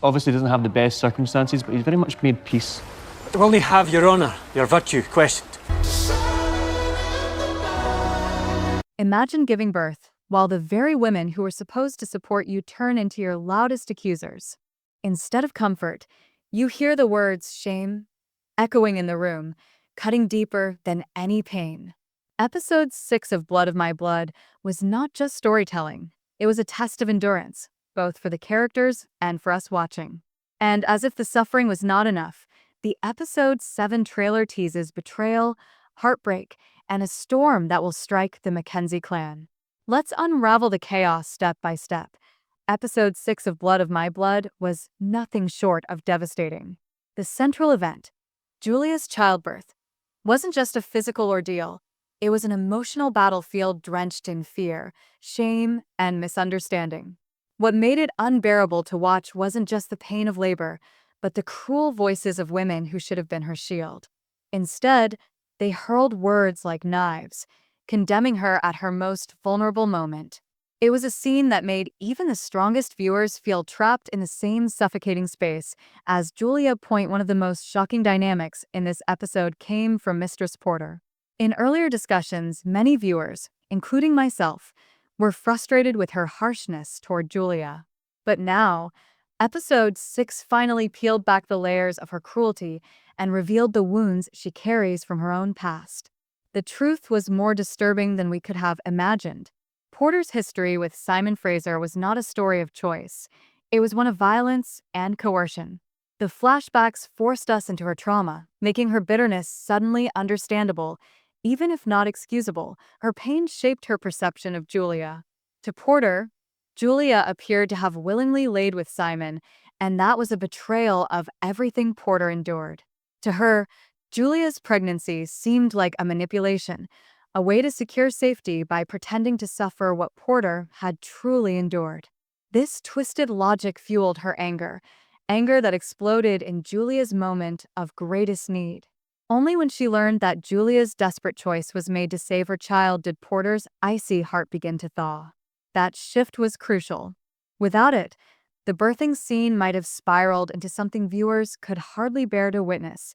Obviously doesn't have the best circumstances, but he's very much made peace. Will they have your honour, your virtue questioned? Imagine giving birth while the very women who were supposed to support you turn into your loudest accusers. Instead of comfort, you hear the words shame echoing in the room, cutting deeper than any pain. Episode 6 of Blood of My Blood was not just storytelling, it was a test of endurance, both for the characters and for us watching. And as if the suffering was not enough, the episode 7 trailer teases betrayal, heartbreak, and a storm that will strike the Mackenzie clan. Let's unravel the chaos step by step. Episode 6 of Blood of My Blood was nothing short of devastating. The central event, Julia's childbirth, wasn't just a physical ordeal. It was an emotional battlefield drenched in fear, shame, and misunderstanding. What made it unbearable to watch wasn't just the pain of labor, but the cruel voices of women who should have been her shield. Instead, they hurled words like knives, condemning her at her most vulnerable moment. It was a scene that made even the strongest viewers feel trapped in the same suffocating space. As Julia point, one of the most shocking dynamics in this episode came from Mistress Porter. In earlier discussions, many viewers, including myself, were frustrated with her harshness toward Julia. But now, episode 6 finally peeled back the layers of her cruelty and revealed the wounds she carries from her own past. The truth was more disturbing than we could have imagined. Porter's history with Simon Fraser was not a story of choice. It was one of violence and coercion. The flashbacks forced us into her trauma, making her bitterness suddenly understandable, even if not excusable. Her pain shaped her perception of Julia. To Porter, Julia appeared to have willingly laid with Simon, and that was a betrayal of everything Porter endured. To her, Julia's pregnancy seemed like a manipulation, a way to secure safety by pretending to suffer what Porter had truly endured. This twisted logic fueled her anger that exploded in Julia's moment of greatest need. Only when she learned that Julia's desperate choice was made to save her child did Porter's icy heart begin to thaw. That shift was crucial. Without it, the birthing scene might have spiraled into something viewers could hardly bear to witness.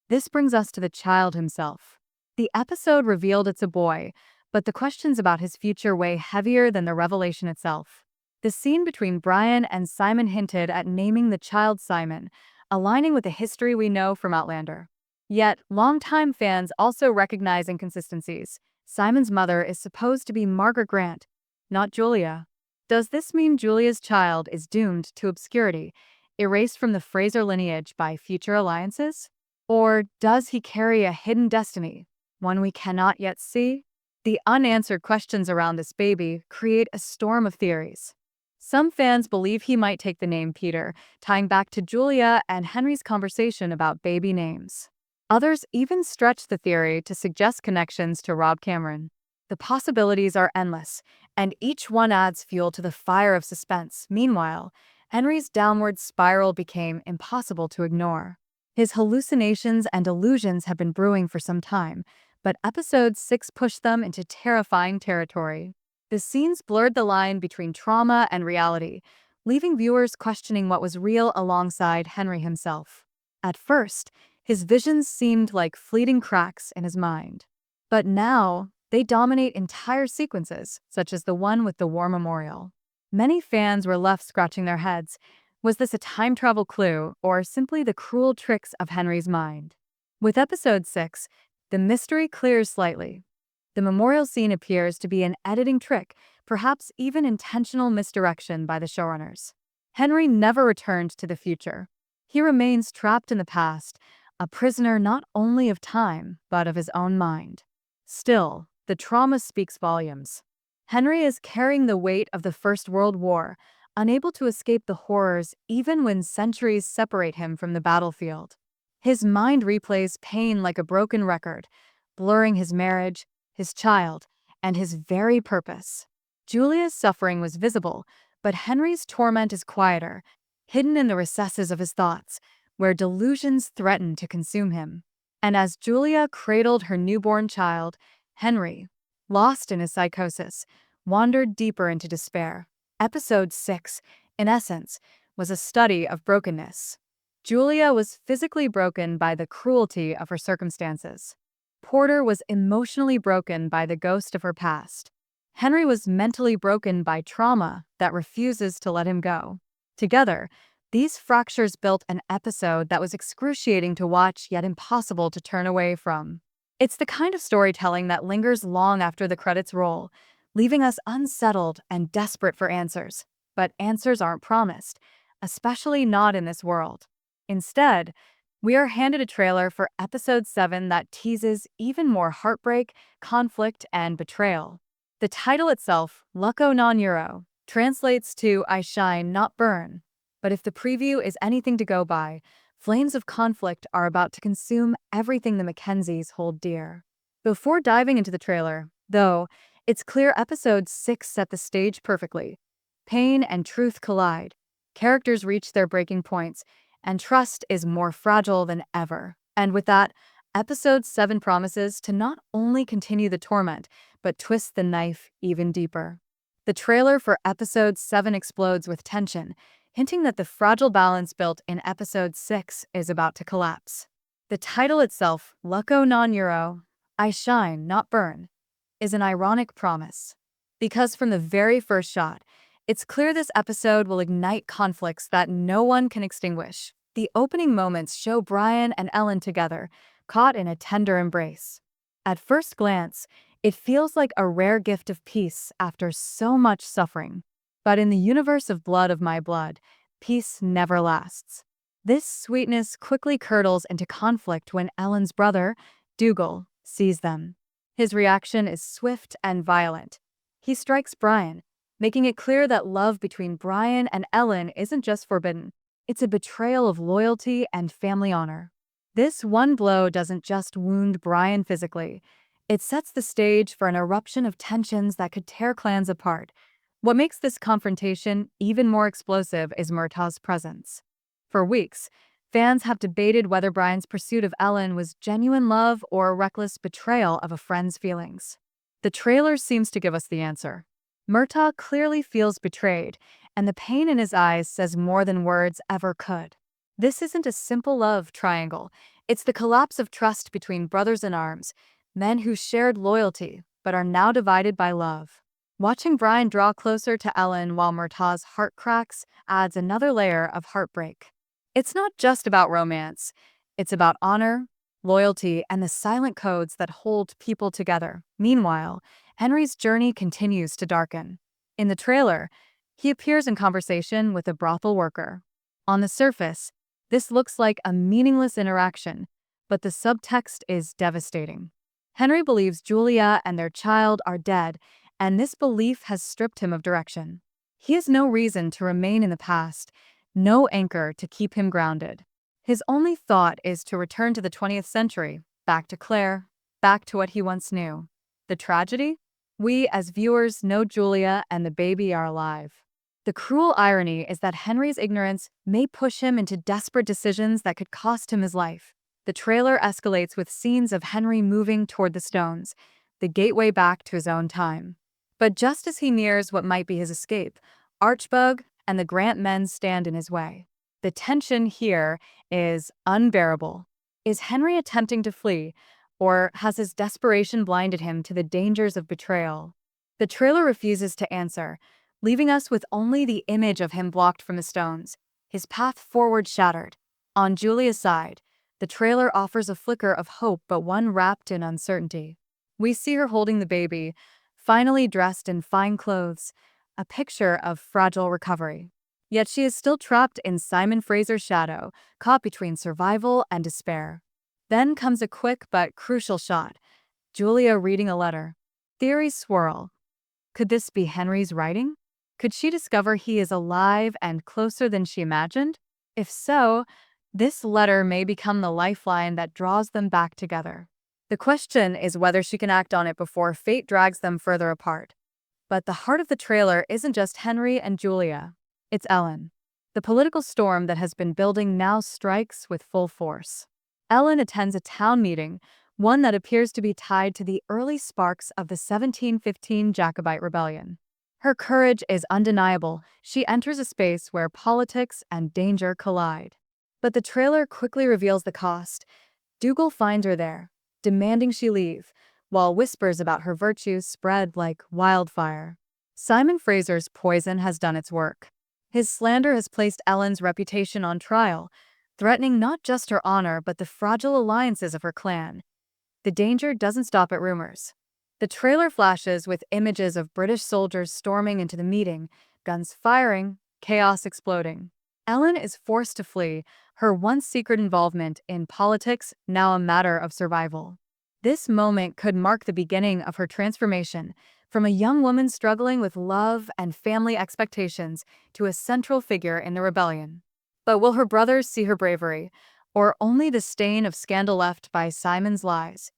This brings us to the child himself. The episode revealed it's a boy, but the questions about his future weigh heavier than the revelation itself. The scene between Brian and Simon hinted at naming the child Simon, aligning with the history we know from Outlander. Yet, longtime fans also recognize inconsistencies. Simon's mother is supposed to be Margaret Grant, not Julia. Does this mean Julia's child is doomed to obscurity, erased from the Fraser lineage by future alliances? Or does he carry a hidden destiny, one we cannot yet see? The unanswered questions around this baby create a storm of theories. Some fans believe he might take the name Peter, tying back to Julia and Henry's conversation about baby names. Others even stretch the theory to suggest connections to Rob Cameron. The possibilities are endless, and each one adds fuel to the fire of suspense. Meanwhile, Henry's downward spiral became impossible to ignore. His hallucinations and illusions have been brewing for some time, but episode 6 pushed them into terrifying territory. The scenes blurred the line between trauma and reality, leaving viewers questioning what was real alongside Henry himself. At first, his visions seemed like fleeting cracks in his mind. But now, they dominate entire sequences, such as the one with the war memorial. Many fans were left scratching their heads. Was this a time travel clue, or simply the cruel tricks of Henry's mind? With episode 6, the mystery clears slightly. The memorial scene appears to be an editing trick, perhaps even intentional misdirection by the showrunners. Henry never returned to the future. He remains trapped in the past, a prisoner not only of time, but of his own mind. Still, the trauma speaks volumes. Henry is carrying the weight of the First World War, unable to escape the horrors even when centuries separate him from the battlefield. His mind replays pain like a broken record, blurring his marriage, his child, and his very purpose. Julia's suffering was visible, but Henry's torment is quieter, hidden in the recesses of his thoughts, where delusions threaten to consume him. And as Julia cradled her newborn child, Henry, lost in his psychosis, wandered deeper into despair. Episode 6, in essence, was a study of brokenness. Julia was physically broken by the cruelty of her circumstances. Porter was emotionally broken by the ghost of her past. Henry was mentally broken by trauma that refuses to let him go. Together, these fractures built an episode that was excruciating to watch yet impossible to turn away from. It's the kind of storytelling that lingers long after the credits roll, leaving us unsettled and desperate for answers. But answers aren't promised, especially not in this world. Instead, we are handed a trailer for episode 7 that teases even more heartbreak, conflict, and betrayal. The title itself, Lucco non Euro, translates to I shine, not burn. But if the preview is anything to go by, flames of conflict are about to consume everything the Mackenzies hold dear. Before diving into the trailer, though, it's clear episode 6 set the stage perfectly. Pain and truth collide. Characters reach their breaking points, and trust is more fragile than ever. And with that, episode 7 promises to not only continue the torment, but twist the knife even deeper. The trailer for episode 7 explodes with tension, hinting that the fragile balance built in episode 6 is about to collapse. The title itself, Lucco non Euro, I shine, not burn, is an ironic promise. Because from the very first shot, it's clear this episode will ignite conflicts that no one can extinguish. The opening moments show Brian and Ellen together, caught in a tender embrace. At first glance, it feels like a rare gift of peace after so much suffering. But in the universe of Blood of My Blood, peace never lasts. This sweetness quickly curdles into conflict when Ellen's brother, Dougal, sees them. His reaction is swift and violent. He strikes Brian, making it clear that love between Brian and Ellen isn't just forbidden. It's a betrayal of loyalty and family honor. This one blow doesn't just wound Brian physically. It sets the stage for an eruption of tensions that could tear clans apart. What makes this confrontation even more explosive is Murtaugh's presence. For weeks, fans have debated whether Brian's pursuit of Ellen was genuine love or a reckless betrayal of a friend's feelings. The trailer seems to give us the answer. Murtaugh clearly feels betrayed, and the pain in his eyes says more than words ever could. This isn't a simple love triangle. It's the collapse of trust between brothers in arms, men who shared loyalty but are now divided by love. Watching Brian draw closer to Ellen while Murtaugh's heart cracks adds another layer of heartbreak. It's not just about romance. It's about honor, loyalty, and the silent codes that hold people together. Meanwhile, Henry's journey continues to darken. In the trailer, he appears in conversation with a brothel worker. On the surface, this looks like a meaningless interaction, but the subtext is devastating. Henry believes Julia and their child are dead, and this belief has stripped him of direction. He has no reason to remain in the past, no anchor to keep him grounded. His only thought is to return to the 20th century, back to Claire, back to what he once knew. The tragedy? We, as viewers, know Julia and the baby are alive. The cruel irony is that Henry's ignorance may push him into desperate decisions that could cost him his life. The trailer escalates with scenes of Henry moving toward the stones, the gateway back to his own time. But just as he nears what might be his escape, Archbug and the Grant men stand in his way. The tension here is unbearable. Is Henry attempting to flee, or has his desperation blinded him to the dangers of betrayal? The trailer refuses to answer, leaving us with only the image of him blocked from the stones, his path forward shattered. On Julia's side, the trailer offers a flicker of hope, but one wrapped in uncertainty. We see her holding the baby, finally dressed in fine clothes, a picture of fragile recovery. Yet she is still trapped in Simon Fraser's shadow, caught between survival and despair. Then comes a quick but crucial shot, Julia reading a letter. Theories swirl. Could this be Henry's writing? Could she discover he is alive and closer than she imagined? If so, this letter may become the lifeline that draws them back together. The question is whether she can act on it before fate drags them further apart. But the heart of the trailer isn't just Henry and Julia. It's Ellen. The political storm that has been building now strikes with full force. Ellen attends a town meeting, one that appears to be tied to the early sparks of the 1715 Jacobite Rebellion. Her courage is undeniable. She enters a space where politics and danger collide. But the trailer quickly reveals the cost. Dougal finds her there, demanding she leave, while whispers about her virtues spread like wildfire. Simon Fraser's poison has done its work. His slander has placed Ellen's reputation on trial, threatening not just her honor but the fragile alliances of her clan. The danger doesn't stop at rumors. The trailer flashes with images of British soldiers storming into the meeting, guns firing, chaos exploding. Ellen is forced to flee, her once secret involvement in politics now a matter of survival. This moment could mark the beginning of her transformation, from a young woman struggling with love and family expectations to a central figure in the rebellion. But will her brothers see her bravery, or only the stain of scandal left by Simon's lies?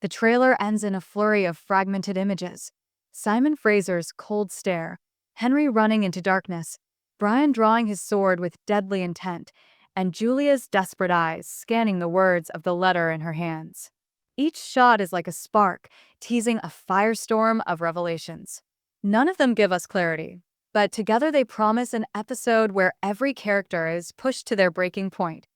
The trailer ends in a flurry of fragmented images. Simon Fraser's cold stare, Henry running into darkness, Brian drawing his sword with deadly intent, and Julia's desperate eyes scanning the words of the letter in her hands. Each shot is like a spark, teasing a firestorm of revelations. None of them give us clarity, but together they promise an episode where every character is pushed to their breaking point.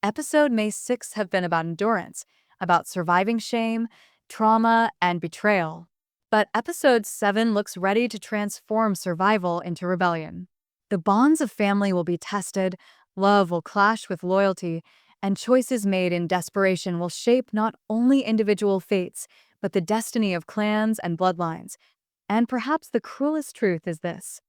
Episode May 6 have been about endurance, about surviving shame, trauma, and betrayal. But episode 7 looks ready to transform survival into rebellion. The bonds of family will be tested, love will clash with loyalty, and choices made in desperation will shape not only individual fates, but the destiny of clans and bloodlines. And perhaps the cruelest truth is this: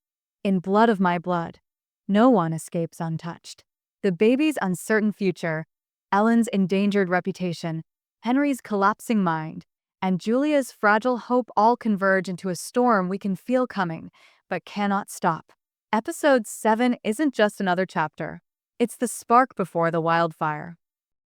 in blood of my blood, no one escapes untouched. The baby's uncertain future, Ellen's endangered reputation, Henry's collapsing mind, and Julia's fragile hope all converge into a storm we can feel coming, but cannot stop. Episode 7 isn't just another chapter. It's the spark before the wildfire.